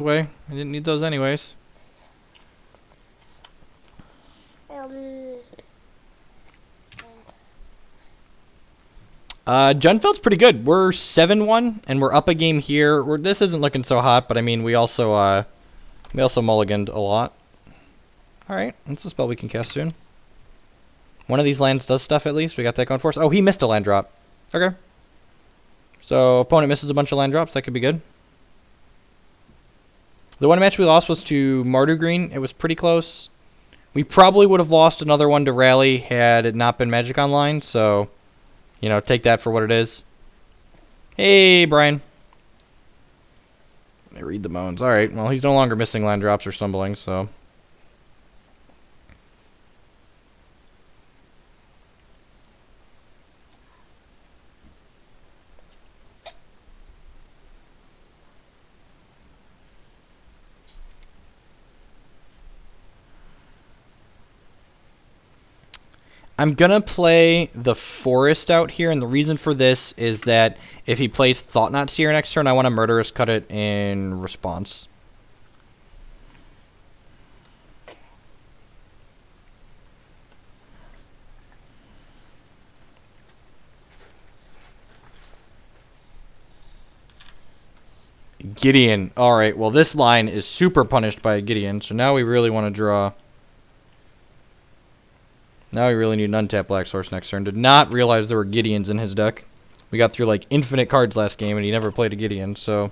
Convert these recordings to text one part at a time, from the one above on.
away. I didn't need those anyways. Junfeld's pretty good. We're 7-1, and we're up a game here. This isn't looking so hot, but I mean, we also mulliganed a lot. Alright, that's a spell we can cast soon. One of these lands does stuff at least. We got that going for us. Oh, he missed a land drop. Okay. So, opponent misses a bunch of land drops. That could be good. The one match we lost was to Mardu Green. It was pretty close. We probably would have lost another one to Rally had it not been Magic Online, so, you know, take that for what it is. Hey, Brian. Let me read the moans. Alright, well, he's no longer missing land drops or stumbling, so... I'm going to play the Forest out here, and the reason for this is that if he plays Thought-Knot Seer next turn, I want to Murderous Cut it in response. Gideon. Alright, well this line is super punished by Gideon, so now we really want to draw... Now we really need an untapped Black Source next turn. Did not realize there were Gideons in his deck. We got through like infinite cards last game and he never played a Gideon, so...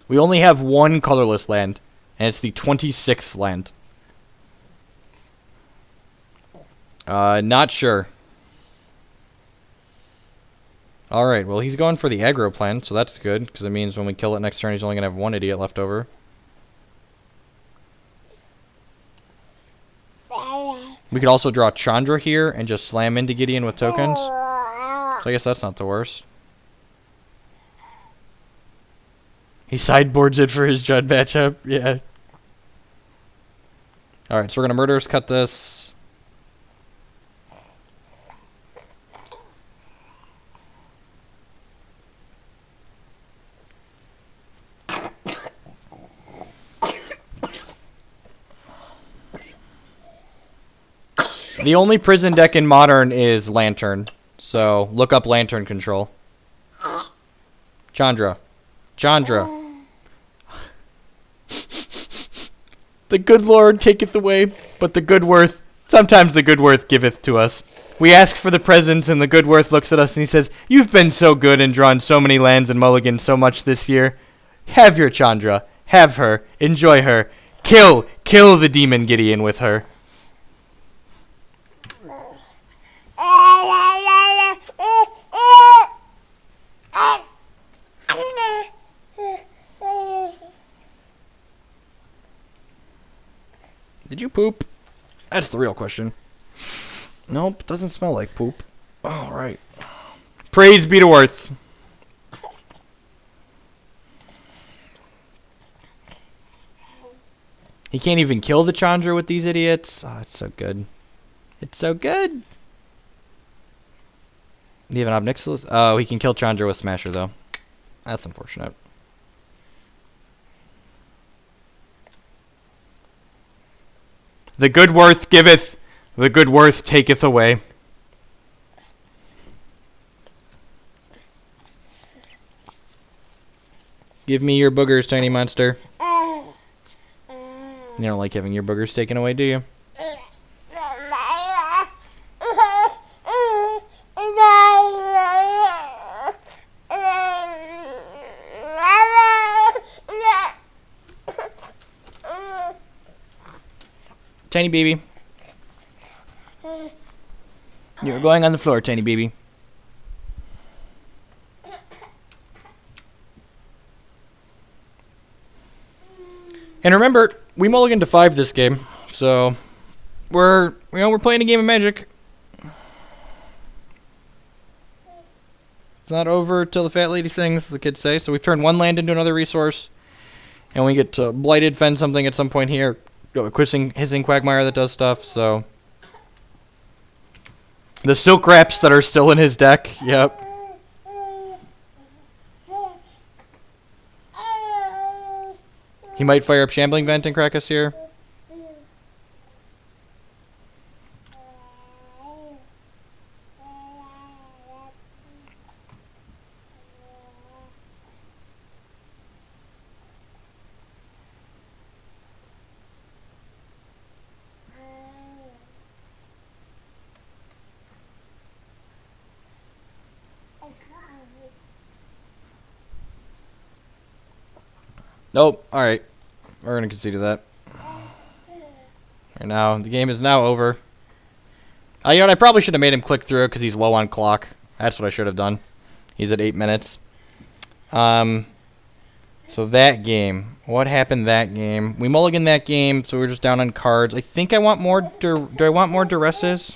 We only have one colorless land, and it's the 26th land. Not sure. Alright, well he's going for the aggro plan, so that's good, because it means when we kill it next turn he's only going to have one idiot left over. We could also draw Chandra here and just slam into Gideon with tokens. So I guess that's not the worst. He sideboards it for his Judd matchup, yeah. Alright, so we're going to Murderous Cut this. The only prison deck in Modern is Lantern, so look up Lantern Control. Chandra. Chandra. The good Lord taketh away, but the good worth, sometimes the good worth giveth to us. We ask for the presents, and the good worth looks at us and he says, "You've been so good and drawn so many lands and mulligans so much this year. Have your Chandra. Have her. Enjoy her. Kill the demon Gideon with her." Did you poop? That's the real question. Nope, doesn't smell like poop. Alright. Praise be to Worth. He can't even kill the Chandra with these idiots. Oh, it's so good. It's so good. Do you have an Obnixilis? Oh, he can kill Chandra with Smasher, though. That's unfortunate. The good worth giveth, the good worth taketh away. Give me your boogers, tiny monster. You don't like having your boogers taken away, do you? Tiny baby. You're going on the floor, tiny baby. And remember, we mulliganed to 5 this game, so we're playing a game of Magic. It's not over till the fat lady sings, the kids say. So we've turned one land into another resource, and we get to Blighted Fend something at some point here. hissing Quagmire that does stuff, so. The Silk Wraps that are still in his deck, yep. He might fire up Shambling Vent and crack us here. Nope. All right. We're going to concede to that. Right now, the game is now over. You know what? I probably should have made him click through because he's low on clock. That's what I should have done. He's at 8 minutes. So that game. What happened that game? We mulliganed that game, so we're just down on cards. I think I want more... Do I want more Duresses?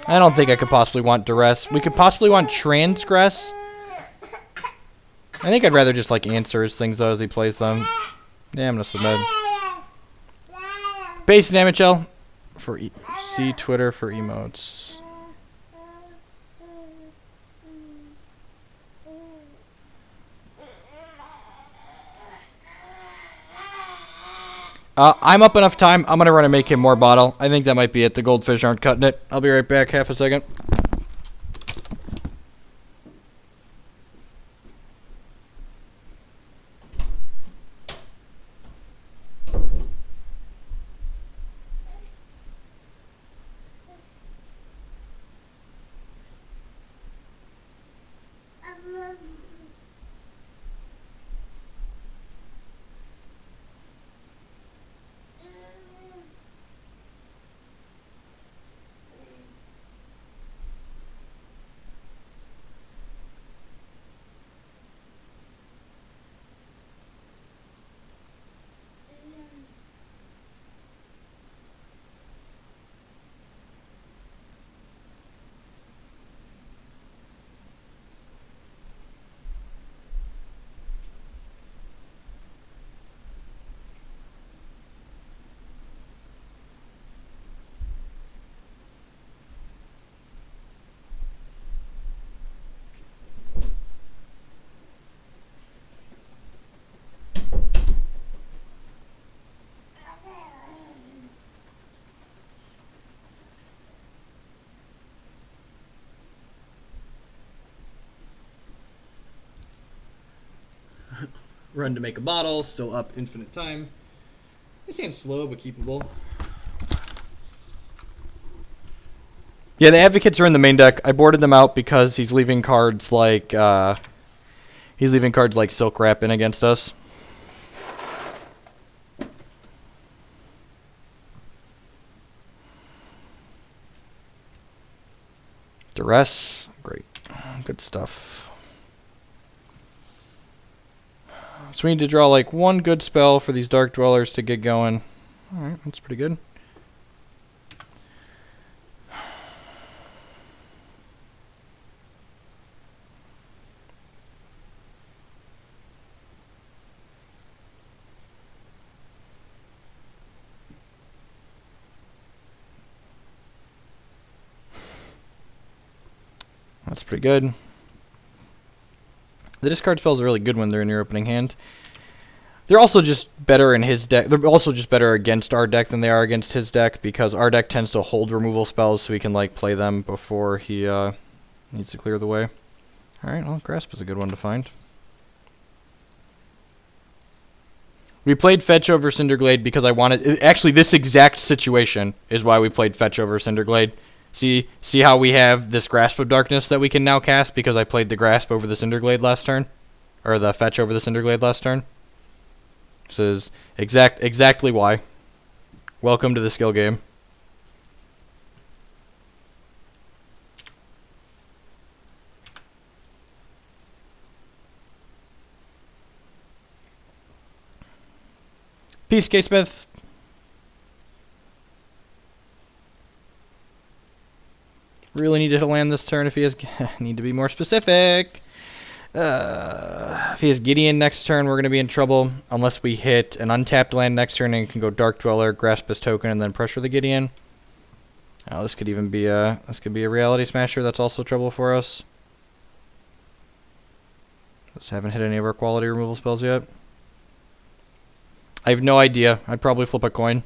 I don't think I could possibly want Duress. We could possibly want Transgress. I think I'd rather just, like, answer his things, though, as he plays them. Yeah, I'm going to submit. Base damage L for see Twitter for emotes. I'm up enough time. I'm going to run and make him more bottle. I think that might be it. The goldfish aren't cutting it. I'll be right back. Half a second. Run to make a bottle, still up infinite time. This hand's slow but keepable. Yeah, the Advocates are in the main deck. I boarded them out because he's leaving cards like Silk Wrap in against us. Duress, great, good stuff. So we need to draw like one good spell for these Dark Dwellers to get going. Alright, that's pretty good. That's pretty good. The discard spells are really good when they're in your opening hand. They're also just better in his deck. They're also just better against our deck than they are against his deck because our deck tends to hold removal spells so he can like play them before he needs to clear the way. Alright, well, Grasp is a good one to find. We played Fetch over Cinderglade because I wanted... Actually, this exact situation is why we played Fetch over Cinderglade. See how we have this Grasp of Darkness that we can now cast because I played the Grasp over the Cinderglade last turn? Or the Fetch over the Cinderglade last turn? This is exactly why. Welcome to the skill game. Peace, K-Smith. Really need to hit a land this turn if he has... Need to be more specific. If he has Gideon next turn, we're going to be in trouble. Unless we hit an untapped land next turn and can go Dark Dweller, grasp his token, and then pressure the Gideon. Oh, this could even be a Reality Smasher. That's also trouble for us. Just haven't hit any of our quality removal spells yet. I have no idea. I'd probably flip a coin.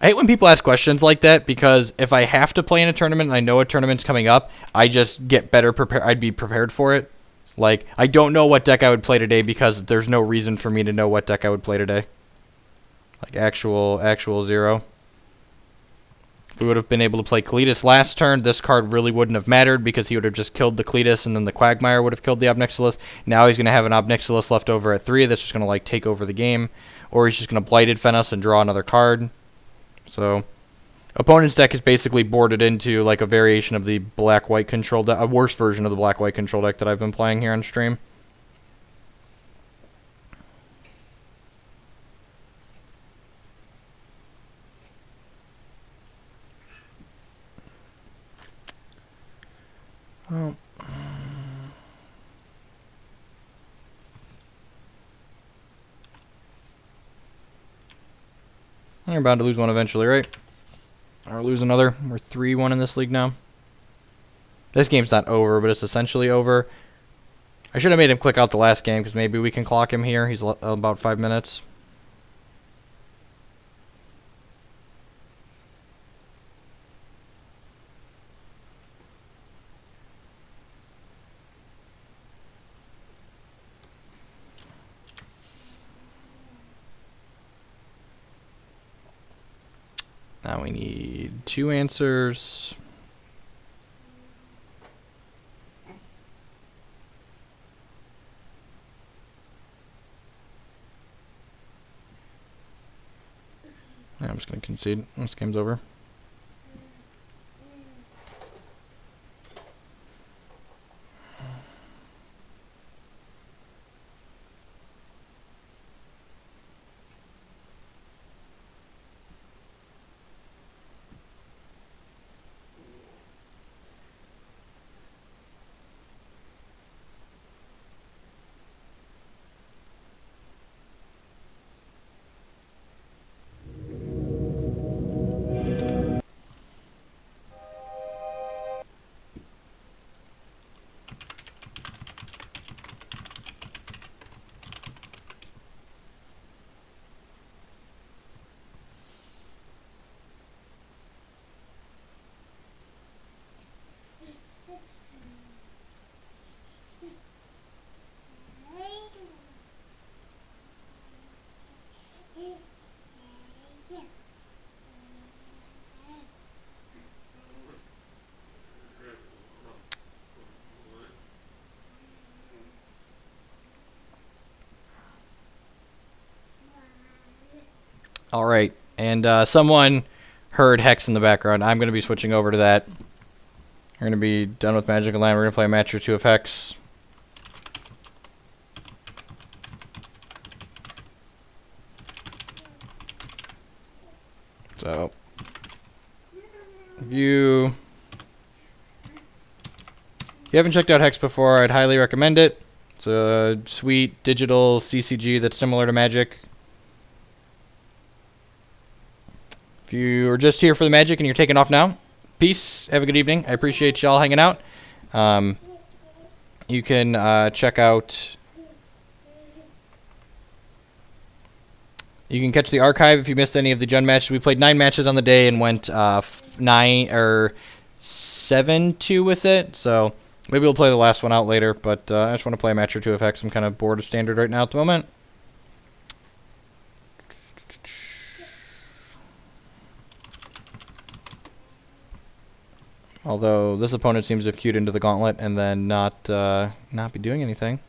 I hate when people ask questions like that because if I have to play in a tournament and I know a tournament's coming up, I just get better prepared. I'd be prepared for it. Like, I don't know what deck I would play today because there's no reason for me to know what deck I would play today. Like, actual zero. If we would have been able to play Cletus last turn, this card really wouldn't have mattered because he would have just killed the Cletus and then the Quagmire would have killed the Ob Nixilis. Now he's going to have an Ob Nixilis left over at 3 that's just going to, like, take over the game. Or he's just going to Blighted Fence and draw another card. So, opponent's deck is basically boarded into like a variation of the black-white control deck, a worse version of the black-white control deck that I've been playing here on stream. Oh. We're bound to lose one eventually, right? Or lose another. We're 3-1 in this league now. This game's not over, but it's essentially over. I should have made him click out the last game because maybe we can clock him here. He's about 5 minutes. Now we need 2 answers. Yeah, I'm just going to concede. This game's over. All right, and someone heard Hex in the background. I'm going to be switching over to that. We're going to be done with Magic Online. We're going to play a match or two of Hex. So, if you haven't checked out Hex before, I'd highly recommend it. It's a sweet digital CCG that's similar to Magic. If you are just here for the Magic and you're taking off now, peace. Have a good evening. I appreciate y'all hanging out. You can check out... You can catch the archive if you missed any of the Jund matches. We played 9 matches on the day and went 7-2 with it. So maybe we'll play the last one out later. But I just want to play a match or two of Hex. I'm kind of bored of Standard right now at the moment. Although this opponent seems to have queued into the gauntlet and then not be doing anything.